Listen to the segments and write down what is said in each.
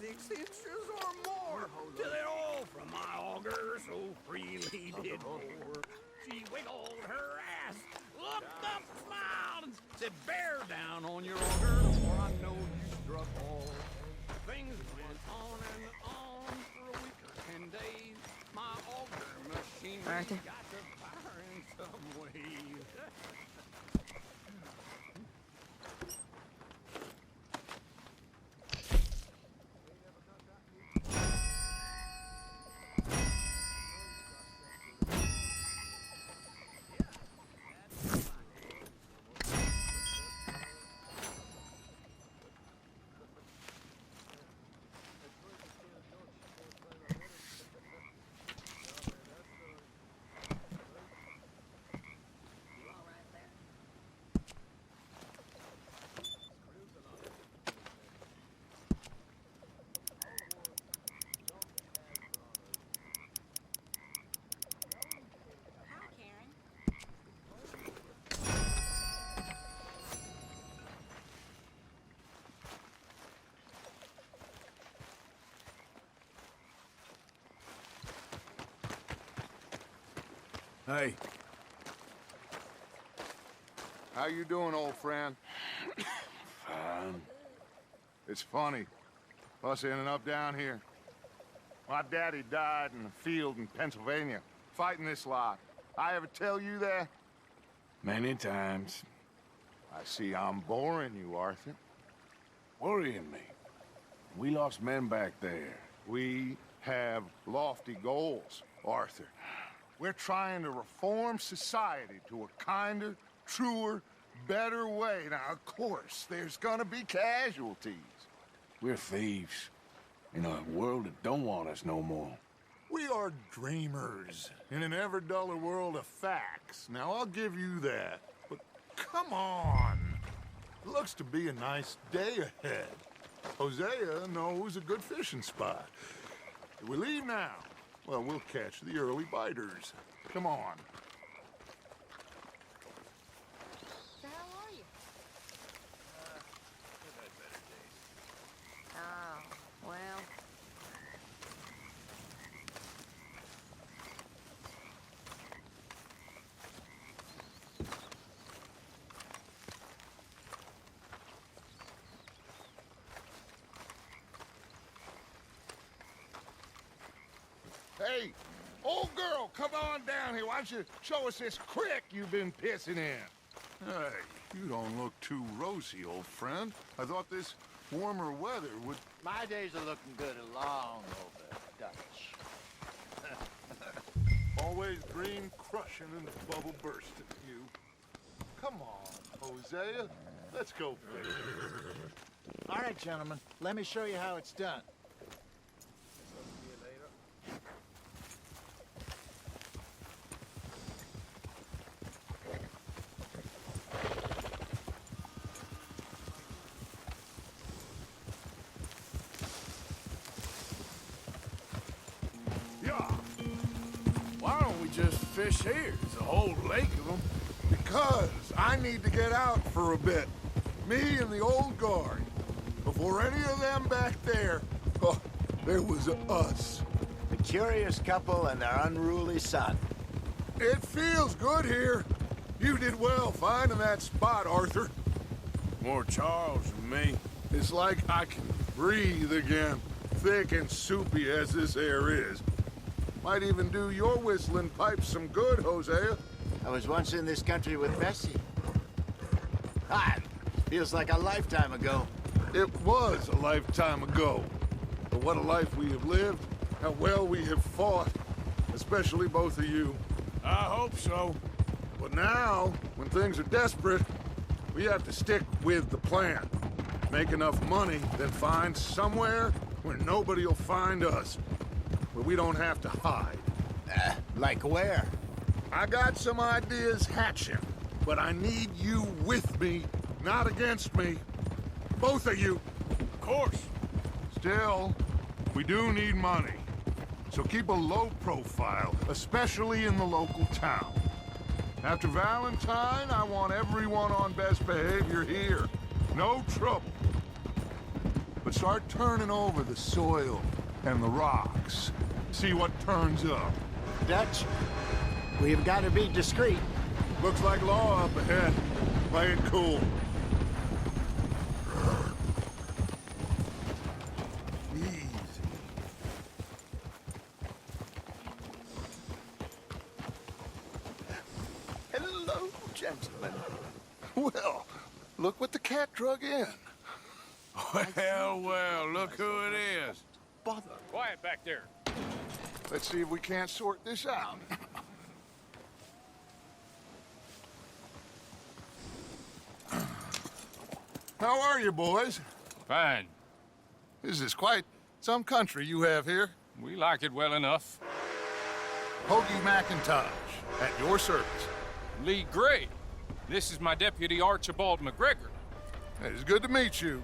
6 inches or more, till it all from my auger so freely did pour. She wiggled her ass, looked up, smiled, and said, "Bear down on your auger, or I know you struck all." Things went on and on for a week or 10 days. My auger machine Arthur. got to fire in some way. Hey. How you doing, old friend? Fine. It's funny. Us ending up down here. My daddy died in the field in Pennsylvania, fighting this lot. I ever tell you that? Many times. I see I'm boring you, Arthur. Worrying me. We lost men back there. We have lofty goals, Arthur. We're trying to reform society to a kinder, truer, better way. Now, of course, there's gonna be casualties. We're thieves. In a world that don't want us no more. We are dreamers in an ever duller world of facts. Now, I'll give you that. But come on. It looks to be a nice day ahead. Hosea knows a good fishing spot. If we leave now, well, we'll catch the early biters. Come on. The hell are you? Oh, well. Hey, old girl, come on down here. Why don't you show us this crick you've been pissing in? Hey, you don't look too rosy, old friend. I thought this warmer weather would... My days are looking good along over Dutch. Always green crushing and bubble bursting, you. Come on, Hosea. Let's go fishing. All right, gentlemen, let me show you how it's done. Yeah. Why don't we just fish here? There's a whole lake of them. Because I need to get out for a bit. Me and the old guard. Before any of them back there, oh, there was us. The curious couple and their unruly son. It feels good here. You did well finding that spot, Arthur. More Charles than me. It's like I can breathe again, thick and soupy as this air is. Might even do your whistling pipes some good, Hosea. I was once in this country with Bessie. God, feels like a lifetime ago. It was a lifetime ago. But what a life we have lived, how well we have fought, especially both of you. I hope so. But now, when things are desperate, we have to stick with the plan. Make enough money, then find somewhere where nobody will find us. Where we don't have to hide. Like where? I got some ideas hatching, but I need you with me, not against me. Both of you. Of course. Still, we do need money. So keep a low profile, especially in the local town. After Valentine, I want everyone on best behavior here. No trouble. But start turning over the soil and the rocks. See what turns up. Dutch, we've got to be discreet. Looks like law up ahead. Play it cool. Easy. Hello, gentlemen. Well, look what the cat drug in. Well, look who it is. Bother. Quiet back there. Let's see if we can't sort this out. How are you, boys? Fine. This is quite some country you have here. We like it well enough. Hoagie McIntosh, at your service. Lee Gray. This is my deputy Archibald McGregor. It's good to meet you.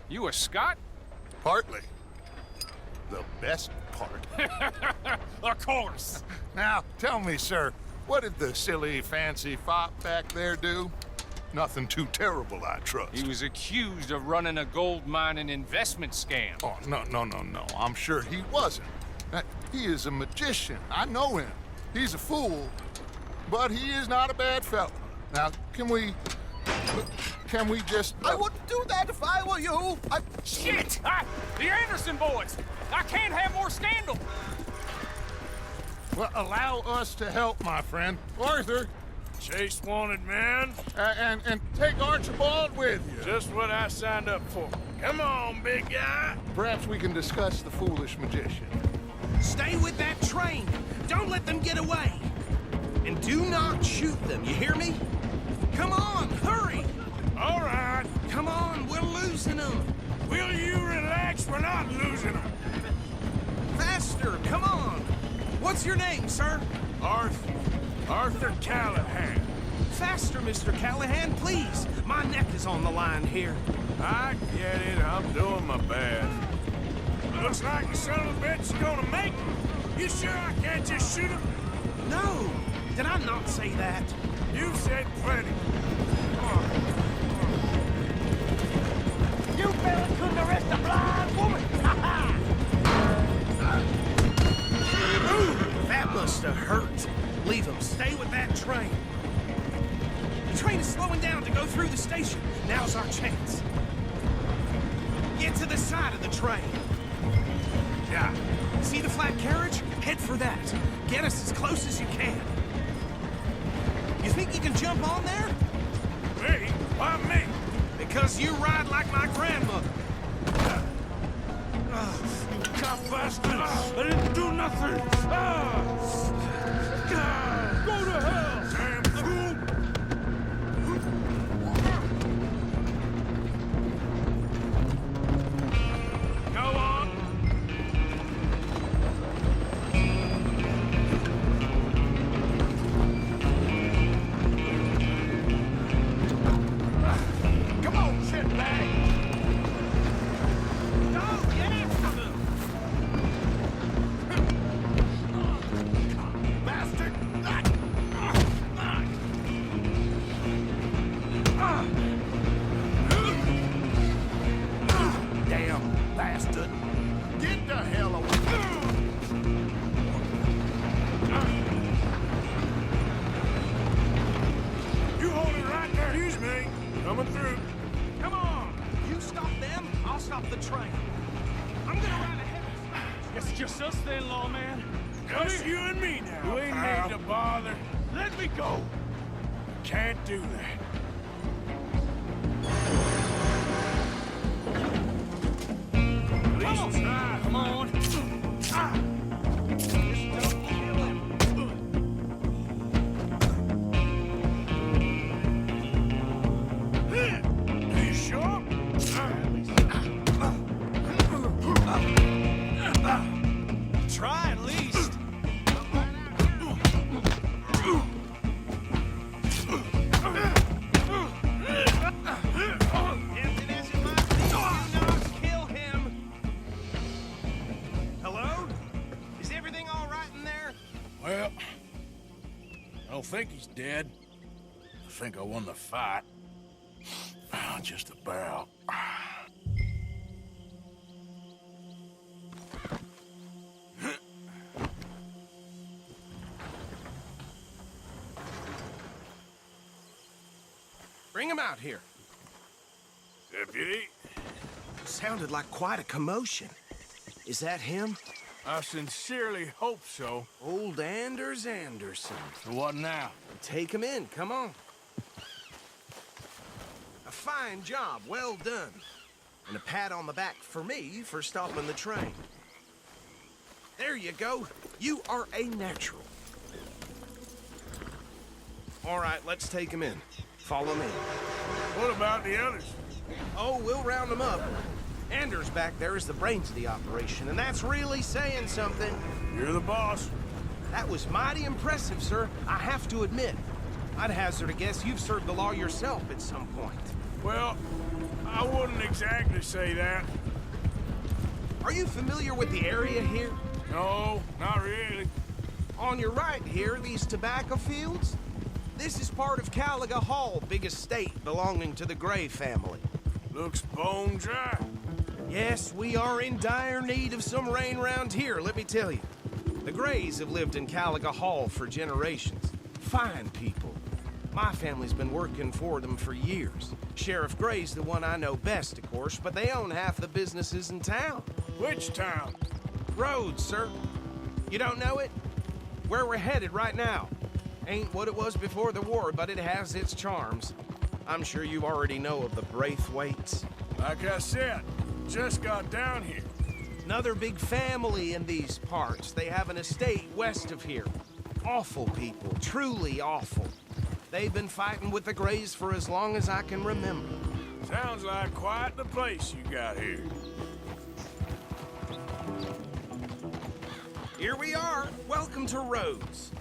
You a Scot? Partly. The best part. Of course. Now, tell me, sir, what did the silly, fancy fop back there do? Nothing too terrible, I trust. He was accused of running a gold mining investment scam. Oh, no. I'm sure he wasn't. He is a magician. I know him. He's a fool, but he is not a bad fellow. Now, can we just... I wouldn't do that if I were you. Shit! The Anderson boys! I can't have more scandal! Well, allow us to help, my friend. Arthur, Chase wanted man. and take Archibald with you. Just what I signed up for. Come on, big guy. Perhaps we can discuss the foolish magician. Stay with that train. Don't let them get away. And do not shoot them, you hear me? Come on, hurry! All right. Come on, we're losing them. Will you relax? We're not losing them. Faster, come on. What's your name, sir? Arthur Callahan. Faster, Mr. Callahan, please. My neck is on the line here. I get it. I'm doing my best. Looks like the son of a bitch is gonna make it. You sure I can't just shoot him? No, did I not say that? You said plenty. You fellas couldn't arrest a blind woman! Ooh, that must have hurt. Leave them. Stay with that train. The train is slowing down to go through the station. Now's our chance. Get to the side of the train. Yeah. See the flat carriage? Head for that. Get us as close as you can. You think you can jump on there? Me? Why me? Because you ride like my grandmother. You cop bastard! I didn't do nothing! Go to hell! Damn fool! Go on. Come on, shitbag! Go, get after them! Bastard! Damn bastard! Get the hell away! You hold it right there. Excuse me. Coming through. Come on! You stop them, I'll stop the train. I'm gonna ride ahead. Guess it's just us then, lawman. Just you and me now. We need to bother. Let me go. Can't do that. At least try. Come on. Just don't kill him. Are you sure? Try at least. Tempted as it might be, do not kill him. Hello? Is everything all right in there? Well, I don't think he's dead. I think I won the fight. Just about. Bring him out here. Deputy, Sounded like quite a commotion. Is that him? I sincerely hope so. Old Anders Anderson. What now? Take him in, come on. A fine job, well done. And a pat on the back for me for stopping the train. There you go. You are a natural. All right, let's take him in. Follow me. What about the others? Oh, we'll round them up. Anders back there is the brains of the operation, and that's really saying something. You're the boss. That was mighty impressive, sir. I have to admit. I'd hazard a guess you've served the law yourself at some point. Well, I wouldn't exactly say that. Are you familiar with the area here? No, not really. On your right here, these tobacco fields? This is part of Caliga Hall, big estate belonging to the Gray family. Looks bone dry. Yes, we are in dire need of some rain round here, let me tell you. The Grays have lived in Caliga Hall for generations. Fine people. My family's been working for them for years. Sheriff Gray's the one I know best, of course, but they own half the businesses in town. Which town? Rhodes, sir. You don't know it? Where we're headed right now. Ain't what it was before the war, but it has its charms. I'm sure you already know of the Braithwaites. Like I said, just got down here. Another big family in these parts. They have an estate west of here. Awful people, truly awful. They've been fighting with the Grays for as long as I can remember. Sounds like quite the place you got here. Here we are. Welcome to Rhodes.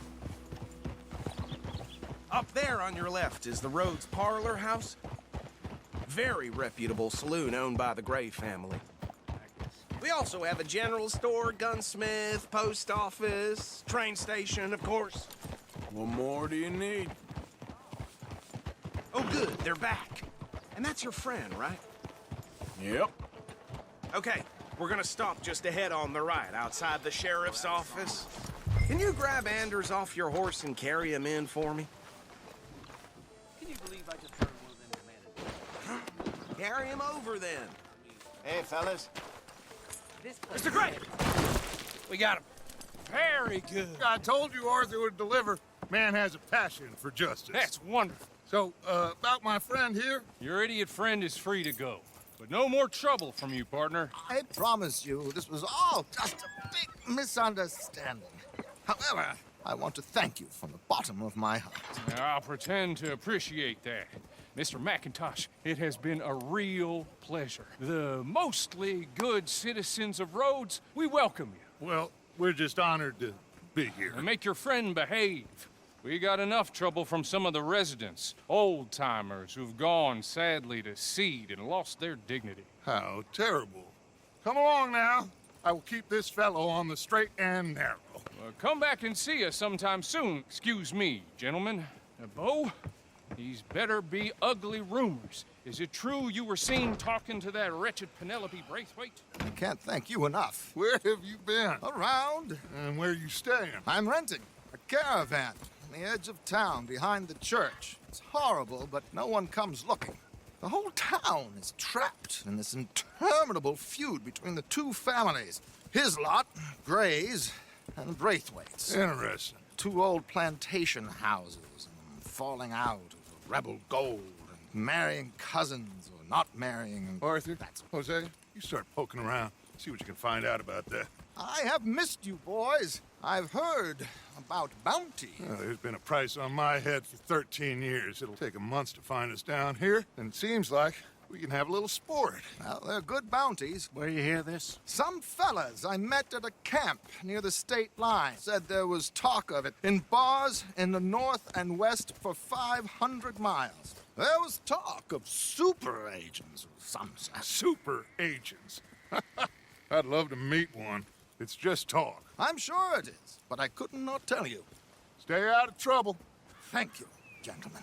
Up there on your left is the Rhodes Parlor House. Very reputable saloon owned by the Gray family. We also have a general store, gunsmith, post office, train station, of course. What more do you need? Oh, good, they're back. And that's your friend, right? Yep. Okay, we're gonna stop just ahead on the right, outside the sheriff's office. Can you grab Anders off your horse and carry him in for me? Can you believe I just heard one of them demanded? Carry him over, then. Hey, fellas. Mr. Gray! We got him. Very good. I told you Arthur would deliver. Man has a passion for justice. That's wonderful. So, about my friend here? Your idiot friend is free to go. But no more trouble from you, partner. I promise you, this was all just a big misunderstanding. However, I want to thank you from the bottom of my heart. I'll pretend to appreciate that. Mr. McIntosh, it has been a real pleasure. The mostly good citizens of Rhodes, we welcome you. Well, we're just honored to be here. And make your friend behave. We got enough trouble from some of the residents, old-timers who've gone, sadly, to seed and lost their dignity. How terrible. Come along now. I will keep this fellow on the straight and narrow. Come back and see us sometime soon. Excuse me, gentlemen. Bo, these better be ugly rumors. Is it true you were seen talking to that wretched Penelope Braithwaite? I can't thank you enough. Where have you been? Around, And where you staying? I'm renting a caravan on the edge of town behind the church. It's horrible, but no one comes looking. The whole town is trapped in this interminable feud between the two families. His lot, Gray's, and Braithwaite's. Interesting. Two old plantation houses, and falling out over rebel gold, and marrying cousins or not marrying. And Arthur, That's Jose, you start poking around. See what you can find out about that. I have missed you, boys. I've heard about bounty. Well, there's been a price on my head for 13 years. It'll take 'em months to find us down here, and it seems like we can have a little sport. Well, they're good bounties. Where you hear this? Some fellas I met at a camp near the state line said there was talk of it in bars in the north and west for 500 miles. There was talk of super agents of some sort. Super agents. I'd love to meet one. It's just talk. I'm sure it is, but I couldn't not tell you. Stay out of trouble. Thank you, gentlemen.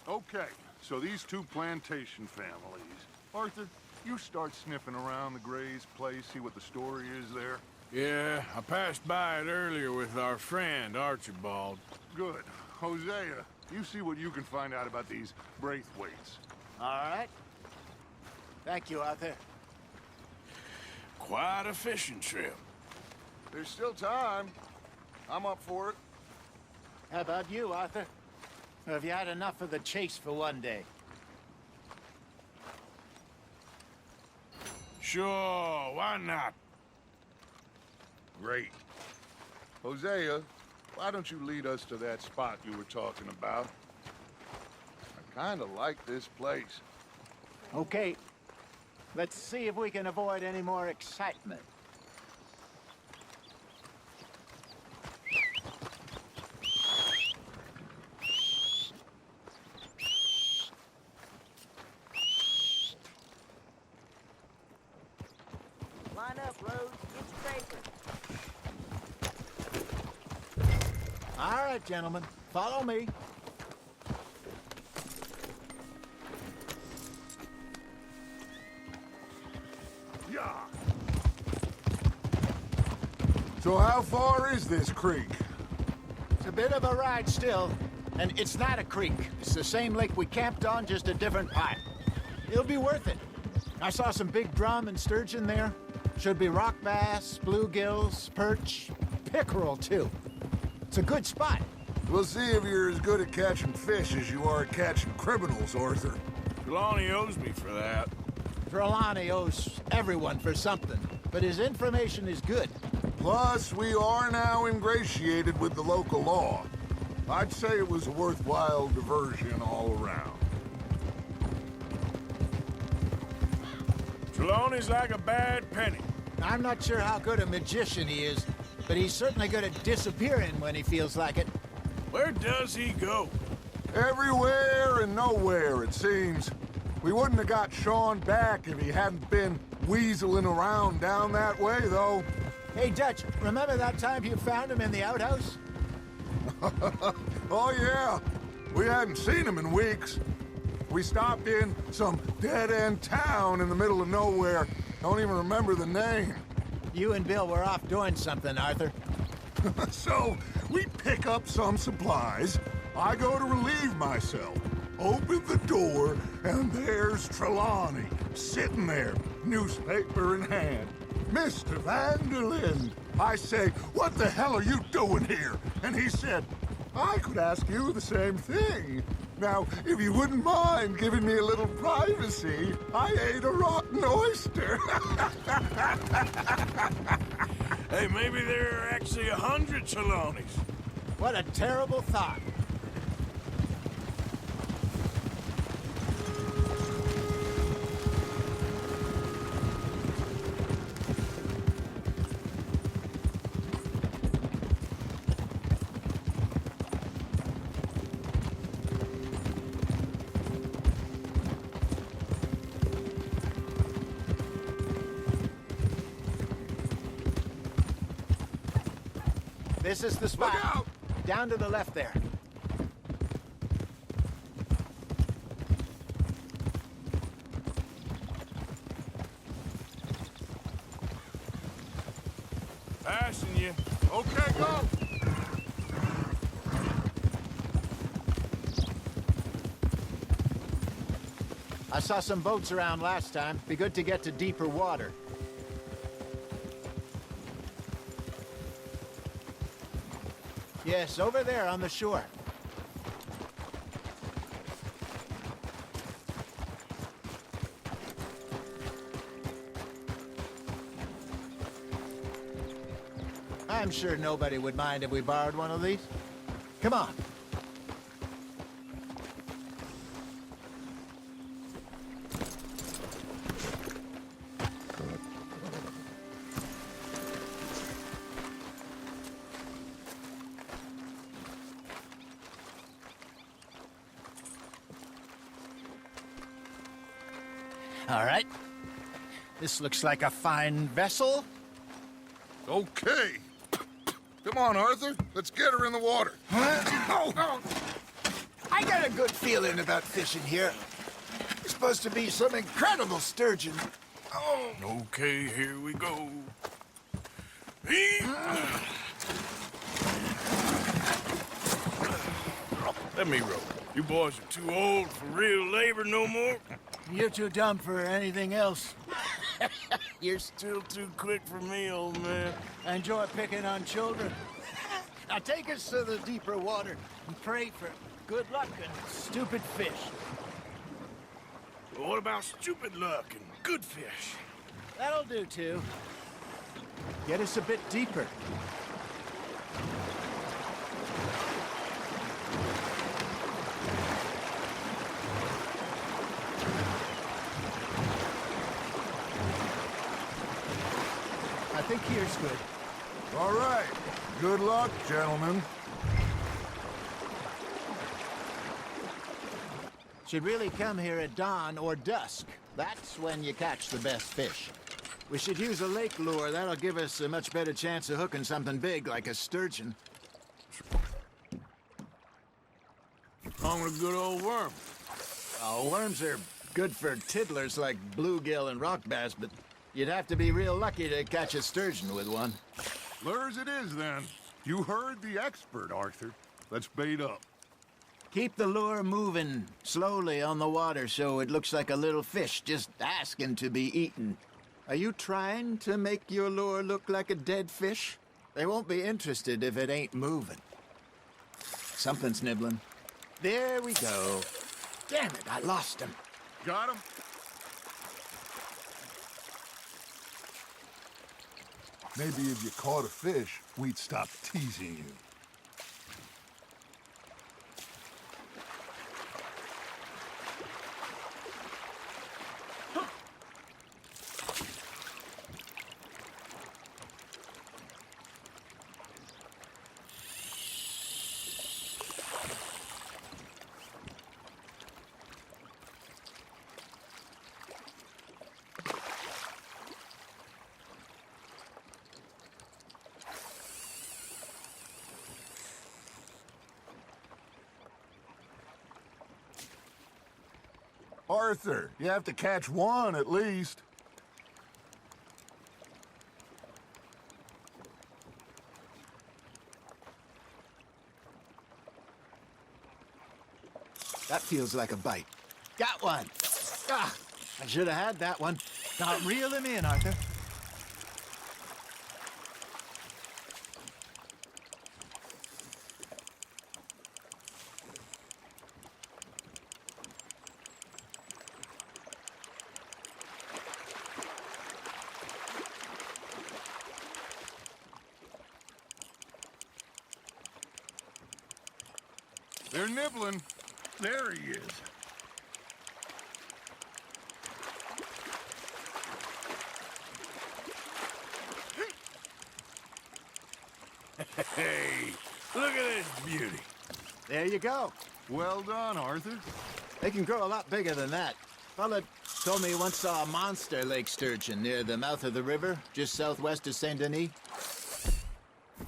Okay, so these two plantation families. Arthur, you start sniffing around the Gray's place, see what the story is there? Yeah, I passed by it earlier with our friend, Archibald. Good. Hosea, you see what you can find out about these Braithwaites. All right. Thank you, Arthur. Quite a fishing trip. There's still time. I'm up for it. How about you, Arthur? Or have you had enough of the chase for one day? Sure, why not? Great. Hosea, why don't you lead us to that spot you were talking about? I kind of like this place. Okay. Let's see if we can avoid any more excitement. Line up, Rose. Get your paper. All right, gentlemen. Follow me. Yeah. So how far is this creek? It's a bit of a ride still, and it's not a creek. It's the same lake we camped on, just a different part. It'll be worth it. I saw some big drum and sturgeon there. Should be rock bass, bluegills, perch, pickerel, too. It's a good spot. We'll see if you're as good at catching fish as you are at catching criminals, Arthur. Trelawney owes me for that. Trelawney owes everyone for something, but his information is good. Plus, we are now ingratiated with the local law. I'd say it was a worthwhile diversion all around. Trelawney's like a bad penny. I'm not sure how good a magician he is, but he's certainly good at disappearing when he feels like it. Where does he go? Everywhere and nowhere, it seems. We wouldn't have got Sean back if he hadn't been weaseling around down that way, though. Hey, Dutch, remember that time you found him in the outhouse? Oh, yeah. We hadn't seen him in weeks. We stopped in some dead-end town in the middle of nowhere. Don't even remember the name. You and Bill were off doing something, Arthur. So, we pick up some supplies. I go to relieve myself. Open the door, and there's Trelawney, sitting there, newspaper in hand. Mr. Van der Linde. I say, what the hell are you doing here? And he said, I could ask you the same thing. Now, if you wouldn't mind giving me a little privacy, I ate a rotten oyster. Hey, maybe there are actually 100 Trelawneys. What a terrible thought. This is the spot. Look out! Down to the left there. Passing you. Okay, go! I saw some boats around last time. Be good to get to deeper water. Yes, over there on the shore. I'm sure nobody would mind if we borrowed one of these. Come on. All right. This looks like a fine vessel. Okay. Come on, Arthur. Let's get her in the water. I got a good feeling about fishing here. supposed to be some incredible sturgeon. Oh. Okay, here we go. Let me row. You boys are too old for real labor no more. You're too dumb for anything else. You're still too quick for me, old man. I enjoy picking on children. Now take us to the deeper water and pray for good luck and stupid fish. Well, what about stupid luck and good fish? That'll do, too. Get us a bit deeper. I think here's good. All right. Good luck, gentlemen. Should really come here at dawn or dusk. That's when you catch the best fish. We should use a lake lure. That'll give us a much better chance of hooking something big like a sturgeon. On a good old worm. Oh, worms are good for tiddlers like bluegill and rock bass, but you'd have to be real lucky to catch a sturgeon with one. Lures it is, then. You heard the expert, Arthur. Let's bait up. Keep the lure moving slowly on the water so it looks like a little fish just asking to be eaten. Are you trying to make your lure look like a dead fish? They won't be interested if it ain't moving. Something's nibbling. There we go. Damn it, I lost him. Got him? Maybe if you caught a fish, we'd stop teasing you. Arthur, you have to catch one at least. That feels like a bite. Got one. Ah, I should have had that one. Now reel him in, Arthur. They're nibbling. There he is. Hey, look at this beauty. There you go. Well done, Arthur. They can grow a lot bigger than that. Fella told me he once saw a monster lake sturgeon near the mouth of the river, just southwest of Saint Denis.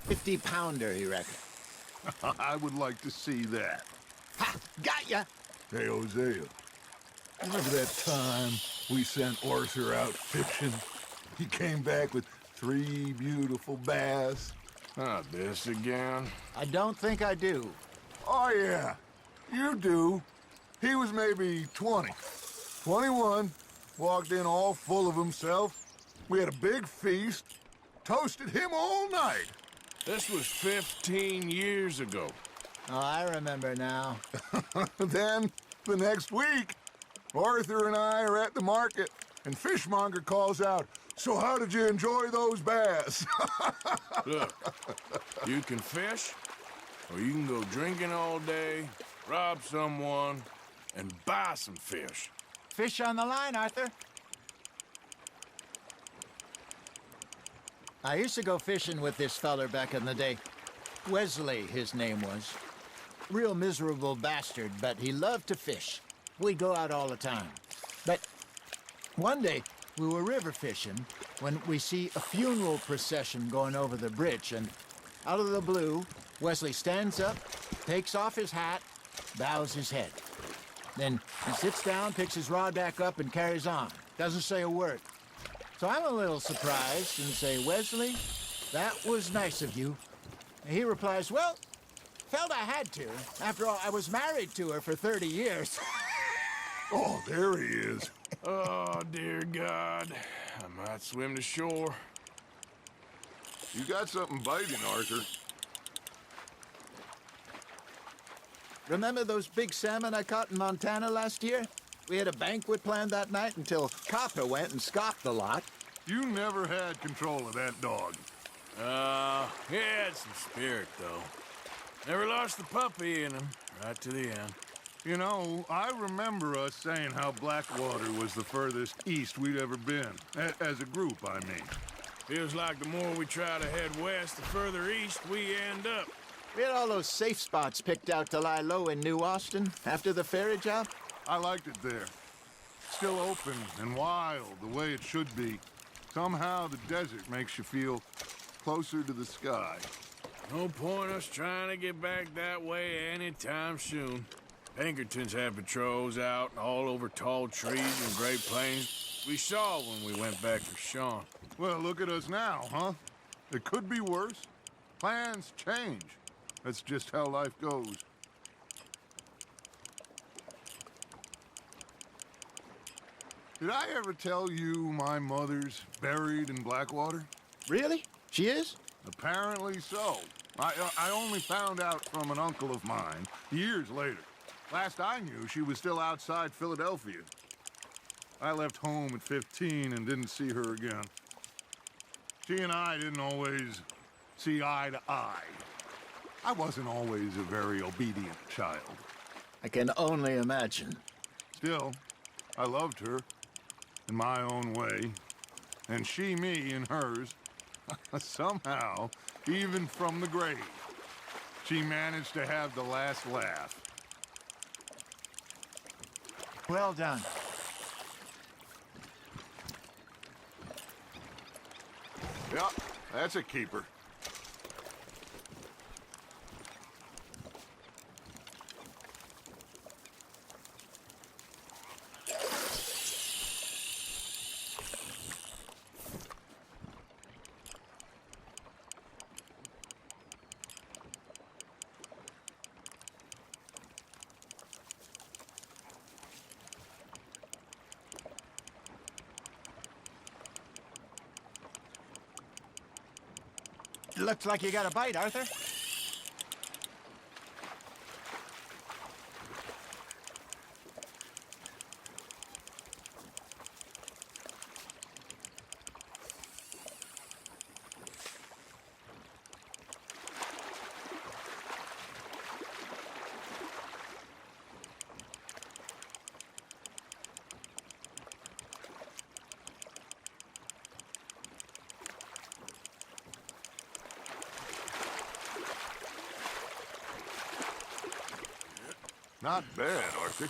50-pounder, he reckoned. I would like to see that. Ha! Got ya! Hey, Hosea. Remember that time we sent Arthur out fishing? He came back with 3 beautiful bass. Not this again. I don't think I do. Oh, yeah. You do. He was maybe 20. 21. Walked in all full of himself. We had a big feast. Toasted him all night. This was 15 years ago. Oh, I remember now. Then, the next week, Arthur and I are at the market, and Fishmonger calls out, "So how did you enjoy those bass?" Look, you can fish, or you can go drinking all day, rob someone, and buy some fish. Fish on the line, Arthur. I used to go fishing with this feller back in the day. Wesley, his name was. Real miserable bastard, but he loved to fish. We'd go out all the time. But one day, we were river fishing when we see a funeral procession going over the bridge, and out of the blue, Wesley stands up, takes off his hat, bows his head. Then he sits down, picks his rod back up, and carries on. Doesn't say a word. So I'm a little surprised and say, Wesley, that was nice of you. And he replies, well, felt I had to. After all, I was married to her for 30 years. Oh, there he is. Oh, dear God. I might swim to shore. You got something biting, Arthur. Remember those big salmon I caught in Montana last year? We had a banquet planned that night until Copper went and scoffed the lot. You never had control of that dog. He had some spirit, though. Never lost the puppy in him, right to the end. You know, I remember us saying how Blackwater was the furthest east we'd ever been. As a group, I mean. Feels like the more we try to head west, the further east we end up. We had all those safe spots picked out to lie low in New Austin after the ferry job. I liked it there. Still open and wild, the way it should be. Somehow the desert makes you feel closer to the sky. No point us trying to get back that way anytime soon. Pinkertons had patrols out all over tall trees and Great Plains. We saw when we went back for Sean. Well, look at us now, huh? It could be worse. Plans change. That's just how life goes. Did I ever tell you my mother's buried in Blackwater? Really? She is? Apparently so. I only found out from an uncle of mine years later. Last I knew, she was still outside Philadelphia. I left home at 15 and didn't see her again. She and I didn't always see eye to eye. I wasn't always a very obedient child. I can only imagine. Still, I loved her in my own way, and she me in hers. Somehow, even from the grave, she managed to have the last laugh. Well done. Yep, that's a keeper. Looks like you got a bite, Arthur. Not bad, Arthur.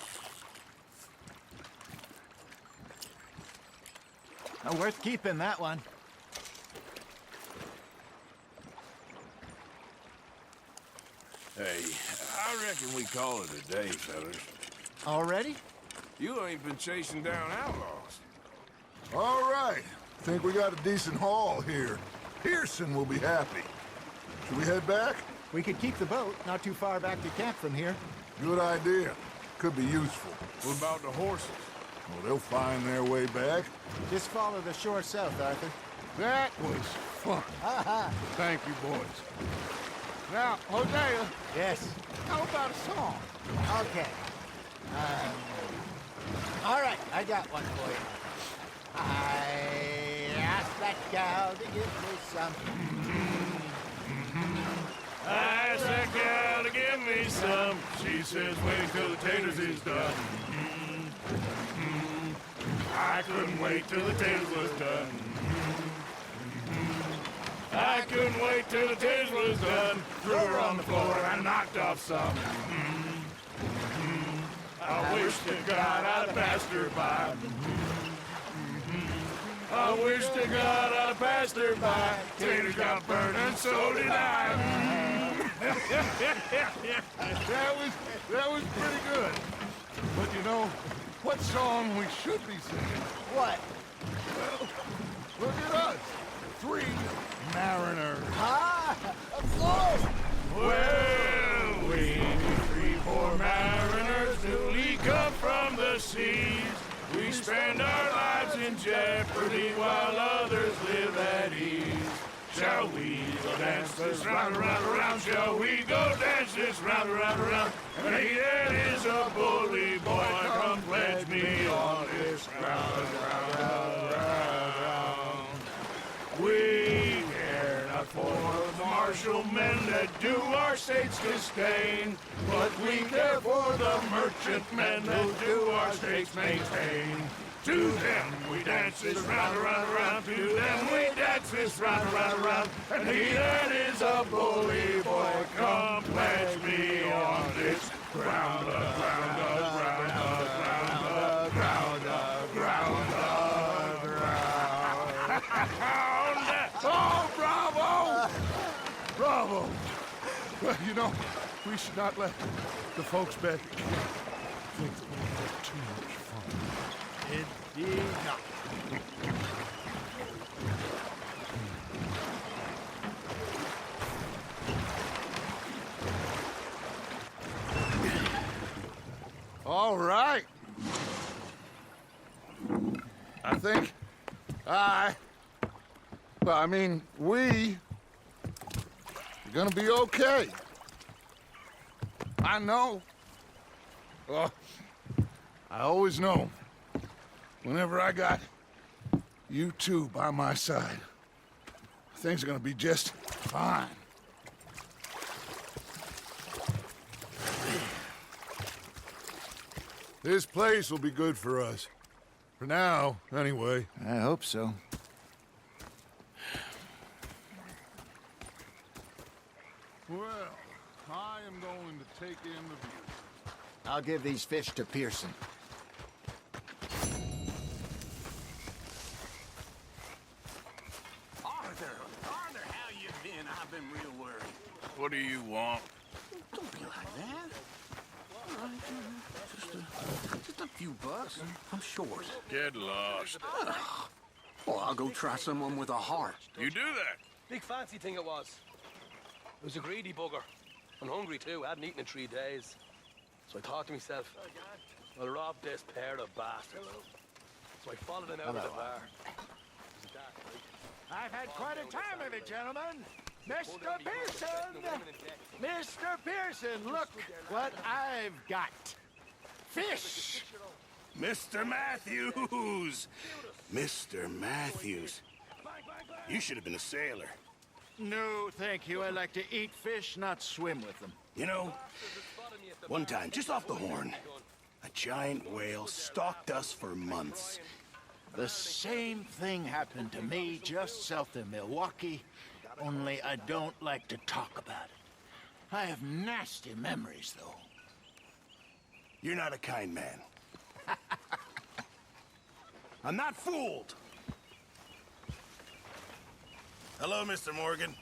Worth keeping, that one. Hey, I reckon we call it a day, fellas. Already? You ain't been chasing down outlaws. All right. Think we got a decent haul here. Pearson will be happy. Should we head back? We could keep the boat not too far back to camp from here. Good idea. Could be useful. What about the horses? Well, they'll find their way back. Just follow the shore south, Arthur. That was fun. Thank you, boys. Now, Hosea, Yes. how about a song? Okay. All right, I got one for you. I asked that gal to give me some. I asked that gal to give me some. She says, wait till the taters is done. I couldn't wait till the taters was done. I couldn't wait till the taters was done. Threw her on the floor and knocked off some. I wish to God I'd passed her by. I wish to God I'd passed her by. Taters got burned and so did I. That was pretty good. But you what song we should be singing. What? Look at us. 3 mariners. Ah, of course. Well, we 3 poor mariners newly come from the seas. We spend our lives in jeopardy while others live at ease. Shall we go dance this round, around, around? Shall we go dance this round, around, around? And he that is a bully boy, come pledge me on this round, round, round, round. We care not for the martial men that do our states disdain, but we care for the merchant men that do our states maintain. To them we dance this round, around, around. To them we dance this round, around, around. And he that is a bully boy, come pledge me on this ground, ground, ground, ground, ground, ground, ground. Oh, bravo! Bravo! Well, you know, we should not let the folks back at camp think that we had too much fun. Indeed not. All right. I think we are gonna be okay. I know. Oh, I always know. Whenever I got you two by my side, things are gonna be just fine. This place will be good for us. For now, anyway. I hope so. Well, I am going to take in the view. I'll give these fish to Pearson. Arthur, how you been? I've been real worried. What do you want? Don't be like that. All right, just a few bucks. I'm short. Get lost. Well, I'll go try someone with a heart. You do that? Big fancy thing it was. It was a greedy bugger. I'm hungry too. I hadn't eaten in 3 days. So I thought to myself, I'll rob this pair of bastards. So I followed them out of the bar. It was a dark night. I've had quite a time of it, gentlemen. Mr. Pearson! Mr. Pearson, look what I've got. Fish! Mr. Matthews! Mr. Matthews. You should have been a sailor. No, thank you. I like to eat fish, not swim with them. You know, one time, just off the Horn, a giant whale stalked us for months. The same thing happened to me just south of Milwaukee, only I don't like to talk about it. I have nasty memories, though. You're not a kind man. I'm not fooled. Hello, Mr. Morgan.